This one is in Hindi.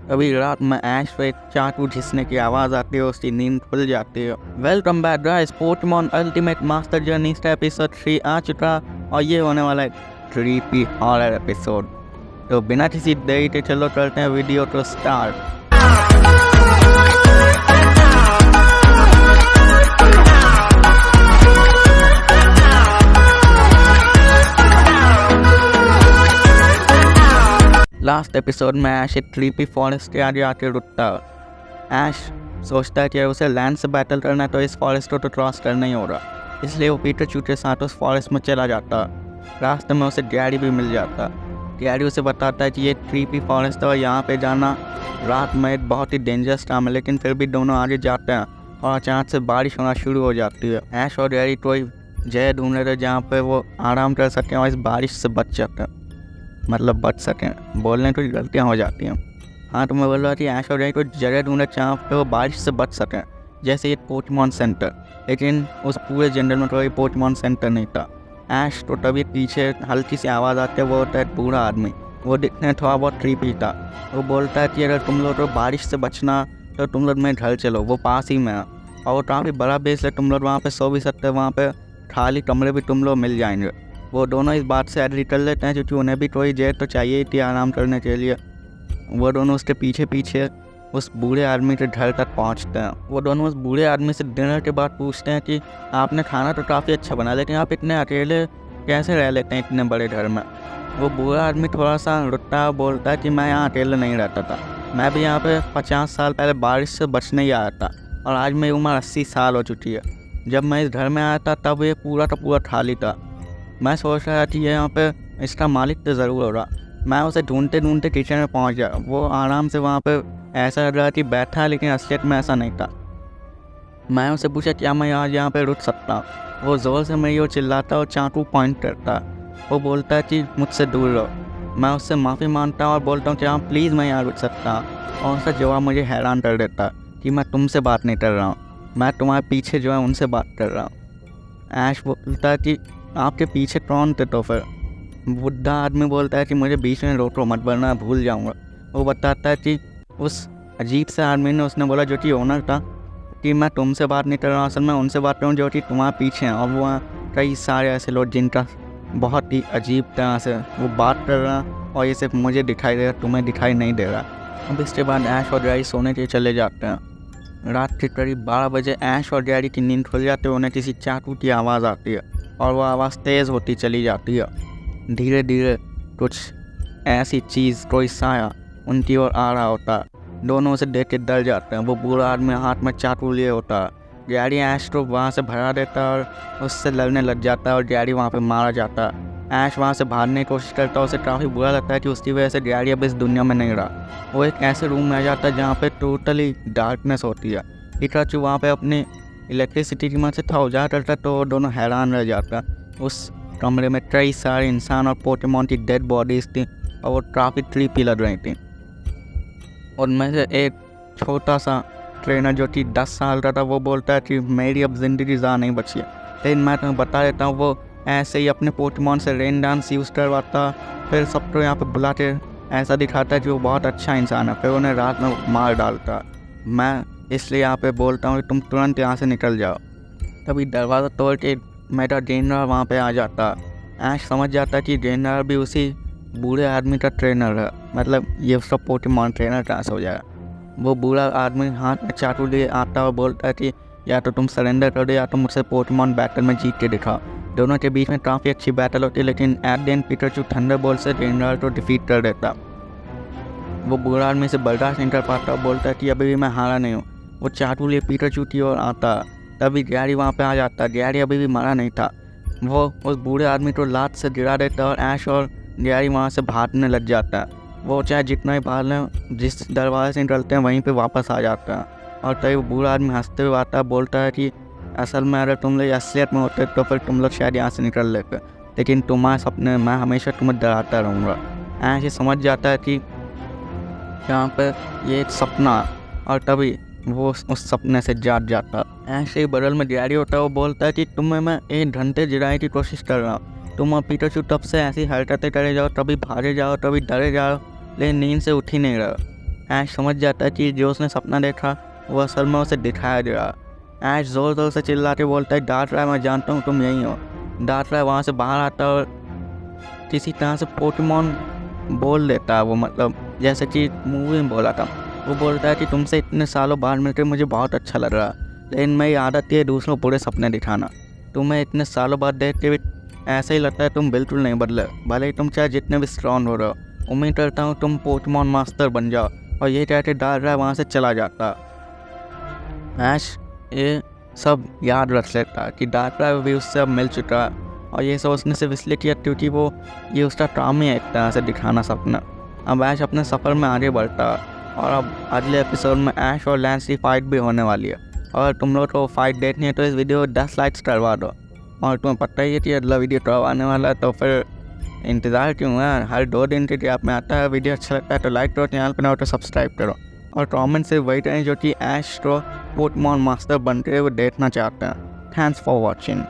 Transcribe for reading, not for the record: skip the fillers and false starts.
अभी रात में ऐश पे चाकू घिसने की आवाज़ आती है, उसकी नींद खुल जाती है। Welcome back guys, Pokemon ultimate master journey का एपिसोड 3 आ चुका और ये होने वाला है क्रीपी हॉरर एपिसोड। तो बिना किसी देरी के चलो करते हैं वीडियो को स्टार्ट। लास्ट एपिसोड में ऐश एक क्रीपी फॉरेस्ट के आगे आके रुकता है। ऐश सोचता है कि उसे लैंड से बैटल करना है तो इस फॉरेस्ट को तो क्रॉस करना ही होगा, इसलिए वो पिकाचू के साथ उस फॉरेस्ट में चला जाता है। रास्ते में उसे गैरी भी मिल जाता। गैरी उसे बताता है कि ये क्रीपी फॉरेस्ट है और यहाँ पे जाना रात में एक बहुत ही डेंजरस काम है, लेकिन फिर भी दोनों आगे जाते हैं और अचानक से बारिश होना शुरू हो जाती है। ऐश और गैरी कोई जगह ढूंढ रहे थे जहाँ पे वो आराम कर सकें और इस बारिश से बच बच सकें। बोलने कुछ गलतियाँ हो जाती हैं। हाँ, तो मैं बोल रहा था कि ऐश और गैरी को जगह ढूंढे जहाँ पे वो बारिश से बच सकें, जैसे ये पोकेमॉन सेंटर। लेकिन उस पूरे जंगल में कोई पोकेमॉन सेंटर नहीं था। ऐश तो तभी पीछे हल्की सी आवाज़ आती है, वो होता है बूढ़ा आदमी। वो दिखने थोड़ा बहुत क्रीपी था। वो बोलता है कि अगर तुम लोग को बारिश से बचना तो तुम लोग मेरे घर चलो, वो पास ही में है और वो काफ़ी बड़ा बेस है, तुम लोग वहाँ पे सो भी सकते हैं, वहाँ पे खाली कमरे भी तुम लोग मिल जाएंगे। वो दोनों इस बात से एग्री कर लेते हैं क्योंकि उन्हें भी कोई जगह तो चाहिए ही थी आराम करने के लिए। वो दोनों उसके पीछे पीछे उस बूढ़े आदमी के घर तक पहुंचते हैं। वो दोनों उस बूढ़े आदमी से डिनर के बाद पूछते हैं कि आपने खाना तो काफ़ी अच्छा बना, लेकिन आप इतने अकेले कैसे रह लेते हैं इतने बड़े घर में। वो बूढ़ा आदमी थोड़ा सा रुकता है, बोलता है कि मैं यहाँ अकेले नहीं रहता था, मैं भी यहाँ पे 50 साल पहले बारिश से बचने ही आया था और आज मेरी उम्र 80 साल हो चुकी है। जब मैं इस घर में आया था तब ये पूरा का पूरा खाली था। मैं सोच रहा था कि यहाँ पे इसका मालिक तो ज़रूर होगा। मैं उसे ढूंढते ढूंढते किचन में पहुँच गया। वो आराम से वहाँ पे ऐसा लग रहा कि बैठा है, लेकिन असलियत में ऐसा नहीं था। मैं उसे पूछा क्या मैं आज यहाँ पे रुक सकता हूँ। वो ज़ोर से मेरी ओर चिल्लाता और चाकू पॉइंट करता। वो बोलता है कि मुझसे दूर रहो। मैं उससे माफ़ी मांगता हूँ और बोलता हूँ कि हाँ प्लीज़ मैं यहाँ रुक सकता हूँ, और उसका जवाब मुझे हैरान कर देता कि मैं तुमसे बात नहीं कर रहा हूँ, मैं तुम्हारे पीछे जो है उनसे बात कर रहा हूँ। ऐश बोलता है कि आपके पीछे कौन थे तो फिर। बुढ़ा आदमी बोलता है कि मुझे बीच में रोको मत वरना भूल जाऊंगा। वो बताता है कि उस अजीब से आदमी ने, उसने बोला जो कि ओनर था, कि मैं तुमसे बात नहीं कर रहा हूँ, असल में उनसे बात कर रहा हूँ जो कि तुम्हारे पीछे हैं। और वहाँ कई सारे ऐसे लोग जिनका बहुत ही अजीब तरह से वो बात कर रहा है और ये सिर्फ मुझे दिखाई दे रहा, तुम्हें दिखाई नहीं दे रहा। अब इसके बाद ऐश और गैरी सोने के चले जाते हैं। रात के करीब 12 बजे ऐश और गैरी की नींद खुल जाती है। उन्हें किसी चाकू की आवाज़ आती है और वह आवाज़ तेज़ होती चली जाती है। धीरे धीरे कुछ ऐसी चीज़, कोई साया उनकी ओर आ रहा होता है। दोनों उसे देख के डर जाते हैं। वो बूढ़ा आदमी हाथ में चाकू लिए होता है। गैरी ऐश को वहाँ से भगा देता है और उससे लड़ने लग जाता है और गैरी वहाँ पे मारा जाता है। ऐश वहाँ से भागने की कोशिश करता है। उसे काफ़ी बुरा लगता है कि उसकी वजह से गैरी अब इस दुनिया में नहीं रहा। वो एक ऐसे रूम में आ जाता है जहाँ पे टोटली डार्कनेस होती है। पिकाचू वहाँ पे अपनी इलेक्ट्रिसिटी की मदद से था उजागर करता, तो दोनों हैरान रह जाता। उस कमरे में कई सारे इंसान और पोकेमॉन की डेड बॉडीज़ थी और वो काफ़ी क्रीपी लग रही थी। उनमें से एक छोटा सा ट्रेनर जो कि 10 साल का था, वो बोलता है कि मेरी अब ज़िंदगी ज़्यादा नहीं बची है, लेकिन मैं तुम्हें बता देता हूँ। वो ऐसे ही अपने पोकेमॉन से रेन डांस यूज़ करवाता, फिर सबको यहाँ पे बुला के ऐसा दिखाता है कि वो बहुत अच्छा इंसान है, फिर उन्हें रात में मार डालता। मैं इसलिए यहाँ पे बोलता हूँ कि तुम तुरंत यहाँ से निकल जाओ। तभी दरवाज़ा तोड़ के मेरा ट्रेनर वहाँ पे आ जाता। ऐश समझ जाता कि ट्रेनर भी उसी बूढ़े आदमी का ट्रेनर है, मतलब ये सब पोकेमॉन ट्रेनर ट्रांस हो जाएगा। वो बूढ़ा आदमी हाथ में चाकू लिए आता और बोलता है कि या तो तुम सरेंडर कर दो या तो मुझसे पोकेमॉन बैटल में जीत के दिखाओ। दोनों के बीच में काफ़ी अच्छी बैटल होती है, लेकिन at the end Pikachu Thunderbolt से ट्रेनर को डिफीट कर देता। वो बूढ़ा आदमी से बर्दाश्त नहीं कर पाता और बोलता है कि अभी भी मैं हारा नहीं हूँ। वो चाकू लिए पिकाचू की ओर आता। तभी गैरी वहाँ पे आ जाता। गैरी अभी भी मरा नहीं था। वो उस बूढ़े आदमी को लात से गिरा देता और ऐश और गैरी वहाँ से भागने लग जाता है। वो चाहे जितना ही भाग लें, जिस दरवाजे से निकलते हैं वहीं पे वापस आ जाता है। और तभी वो बूढ़ा आदमी हंसते हुए आता है, बोलता है कि असल में अगर तुम लोग असलियत में होते तो फिर तुम लोग शायद यहाँ से निकल लेते, लेकिन तुम्हारे सपने मैं हमेशा तुम्हें डराता रहूँगा। ऐसे समझ जाता है कि यहाँ पर ये एक सपना, और तभी वो उस सपने से जाग जाता। ऐसे ही बगल में गैरी होता है। वो बोलता है कि तुम्हें मैं 1 घंटे जिराने की कोशिश कर रहा हूँ, तुम और पिकाचू तब से ऐसी हरकतें करे जाओ, कभी भागे जाओ, कभी डरे जाओ, लेकिन नींद से उठ ही नहीं रहा। ऐश समझ जाता है कि जो उसने सपना देखा वो असल में उसे दिखाया गया। ऐश ज़ोर ज़ोर से चिल्ला के बोलता है, डांट रहा है, मैं जानता हूँ तुम यहीं हो। डांट रहा है वहाँ से बाहर आता है और किसी तरह से पोकेमॉन बोल देता है वो, मतलब जैसे कि मूवी में बोला था। वो बोलता है कि तुमसे इतने सालों बाद मिलकर मुझे बहुत अच्छा लग रहा, लेकिन मेरी आदत है दूसरों को बुरे सपने दिखाना। तुम्हें इतने सालों बाद देख के भी ऐसा ही लगता है तुम बिल्कुल नहीं बदले, भले ही तुम चाहे जितने भी स्ट्रॉन्ग हो रहे हो। उम्मीद करता हूँ तुम पोकेमॉन मास्टर बन जाओ। और ये कह के डाल रहा है वहाँ से चला जाता। ऐश ये सब याद रख लेता कि डार्करा भी उससे अब मिल चुका है, और ये सब उसने सिर्फ इसलिए किया क्योंकि वो ये उसका काम ही है एक तरह से दिखाना सपना। अब ऐश अपने सफ़र में आगे बढ़ता है, और अब अगले एपिसोड में ऐश और लैंस की फाइट भी होने वाली है। और तुम लोग को फाइट देखनी है तो इस वीडियो को 10 लाइक्स करवा दो। और तुम्हें पता ही है कि अगला वीडियो कब आने वाला है, तो फिर इंतज़ार क्यों है। हर 2 दिन के गैप में आता है। वीडियो अच्छा लगता है तो लाइक करो, चैनल पर ना हो तो सब्सक्राइब करो, और कमेंट से वही करें जो कि ऐश को पोकेमॉन मास्टर बनते हुए देखना चाहते हैं। Thanks for watching.